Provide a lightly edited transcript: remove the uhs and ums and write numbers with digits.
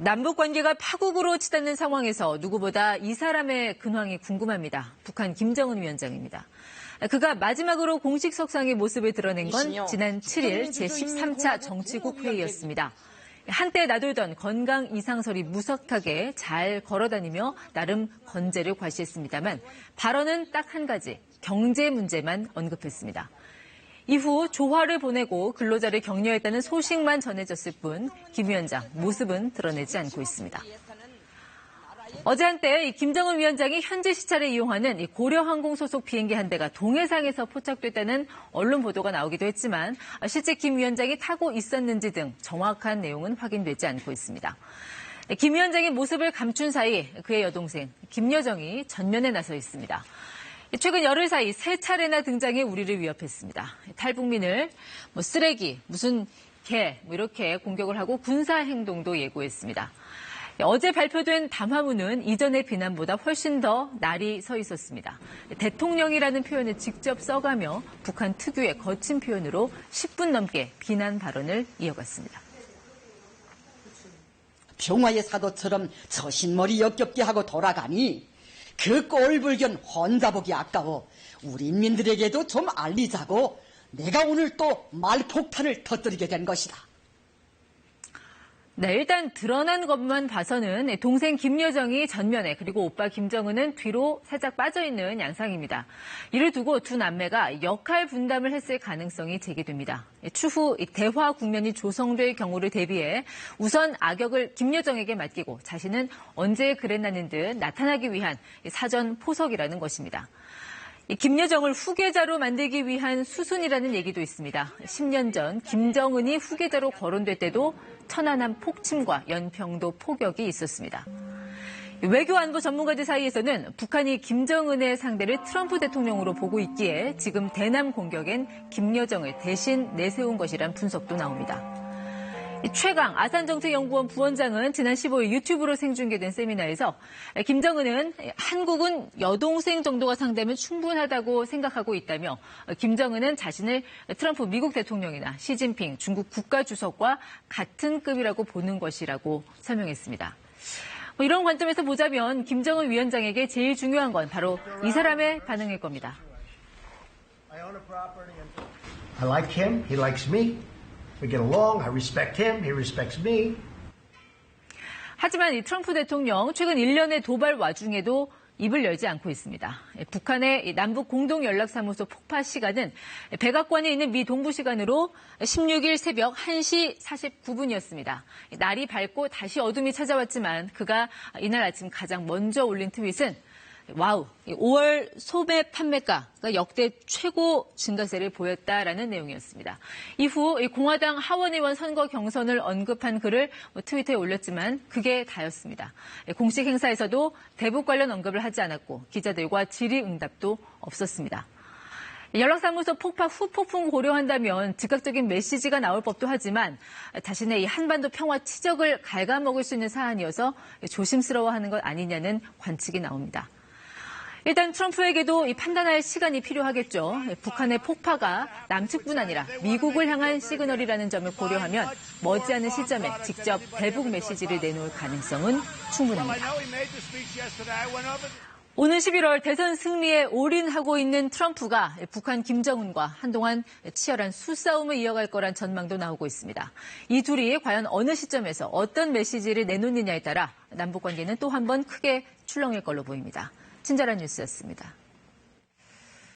남북 관계가 파국으로 치닫는 상황에서 누구보다 이 사람의 근황이 궁금합니다. 북한 김정은 위원장입니다. 그가 마지막으로 공식 석상의 모습을 드러낸 건 지난 7일 제13차 정치국 회의였습니다. 한때 나돌던 건강 이상설이 무색하게 잘 걸어다니며 나름 건재를 과시했습니다만 발언은 딱 한 가지, 경제 문제만 언급했습니다. 이후 조화를 보내고 근로자를 격려했다는 소식만 전해졌을 뿐 김 위원장 모습은 드러내지 않고 있습니다. 어제 한때 김정은 위원장이 현지 시차를 이용하는 고려항공 소속 비행기 한 대가 동해상에서 포착됐다는 언론 보도가 나오기도 했지만 실제 김 위원장이 타고 있었는지 등 정확한 내용은 확인되지 않고 있습니다. 김 위원장의 모습을 감춘 사이 그의 여동생 김여정이 전면에 나서 있습니다. 최근 열흘 사이 세 차례나 등장해 우리를 위협했습니다. 탈북민을 쓰레기, 무슨 개 이렇게 공격을 하고 군사 행동도 예고했습니다. 어제 발표된 담화문은 이전의 비난보다 훨씬 더 날이 서 있었습니다. 대통령이라는 표현을 직접 써가며 북한 특유의 거친 표현으로 10분 넘게 비난 발언을 이어갔습니다. 평화의 사도처럼 저신머리 역겹게 하고 돌아가니 그 꼴불견 혼자 보기 아까워 우리 인민들에게도 좀 알리자고 내가 오늘 또 말폭탄을 터뜨리게 된 것이다. 네, 일단 드러난 것만 봐서는 동생 김여정이 전면에 그리고 오빠 김정은은 뒤로 살짝 빠져있는 양상입니다. 이를 두고 두 남매가 역할 분담을 했을 가능성이 제기됩니다. 추후 대화 국면이 조성될 경우를 대비해 우선 악역을 김여정에게 맡기고 자신은 언제 그랬나는 듯 나타나기 위한 사전 포석이라는 것입니다. 김여정을 후계자로 만들기 위한 수순이라는 얘기도 있습니다. 10년 전 김정은이 후계자로 거론될 때도 천안함 폭침과 연평도 포격이 있었습니다. 외교 안보 전문가들 사이에서는 북한이 김정은의 상대를 트럼프 대통령으로 보고 있기에 지금 대남 공격엔 김여정을 대신 내세운 것이란 분석도 나옵니다. 최강 아산정책연구원 부원장은 지난 15일 유튜브로 생중계된 세미나에서 김정은은 한국은 여동생 정도가 상대면 충분하다고 생각하고 있다며 김정은은 자신을 트럼프 미국 대통령이나 시진핑 중국 국가주석과 같은 급이라고 보는 것이라고 설명했습니다. 이런 관점에서 보자면 김정은 위원장에게 제일 중요한 건 바로 이 사람의 반응일 겁니다. I like him, he likes me. We get along, I respect him, he respects me. 하지만 이 트럼프 대통령 최근 1년의 도발 와중에도 입을 열지 않고 있습니다. 북한의 남북 공동연락사무소 폭파 시간은 백악관에 있는 미 동부 시간으로 16일 새벽 1시 49분이었습니다. 날이 밝고 다시 어둠이 찾아왔지만 그가 이날 아침 가장 먼저 올린 트윗은 와우, 5월 소매 판매가가 역대 최고 증가세를 보였다라는 내용이었습니다. 이후 공화당 하원의원 선거 경선을 언급한 글을 트위터에 올렸지만 그게 다였습니다. 공식 행사에서도 대북 관련 언급을 하지 않았고 기자들과 질의응답도 없었습니다. 연락사무소 폭파 후 폭풍 고려한다면 즉각적인 메시지가 나올 법도 하지만 자신의 이 한반도 평화 치적을 갉아먹을 수 있는 사안이어서 조심스러워하는 것 아니냐는 관측이 나옵니다. 일단 트럼프에게도 이 판단할 시간이 필요하겠죠. 북한의 폭파가 남측뿐 아니라 미국을 향한 시그널이라는 점을 고려하면 머지않은 시점에 직접 대북 메시지를 내놓을 가능성은 충분합니다. 오는 11월 대선 승리에 올인하고 있는 트럼프가 북한 김정은과 한동안 치열한 수싸움을 이어갈 거란 전망도 나오고 있습니다. 이 둘이 과연 어느 시점에서 어떤 메시지를 내놓느냐에 따라 남북 관계는 또 한 번 크게 출렁일 걸로 보입니다. 친절한 뉴스였습니다.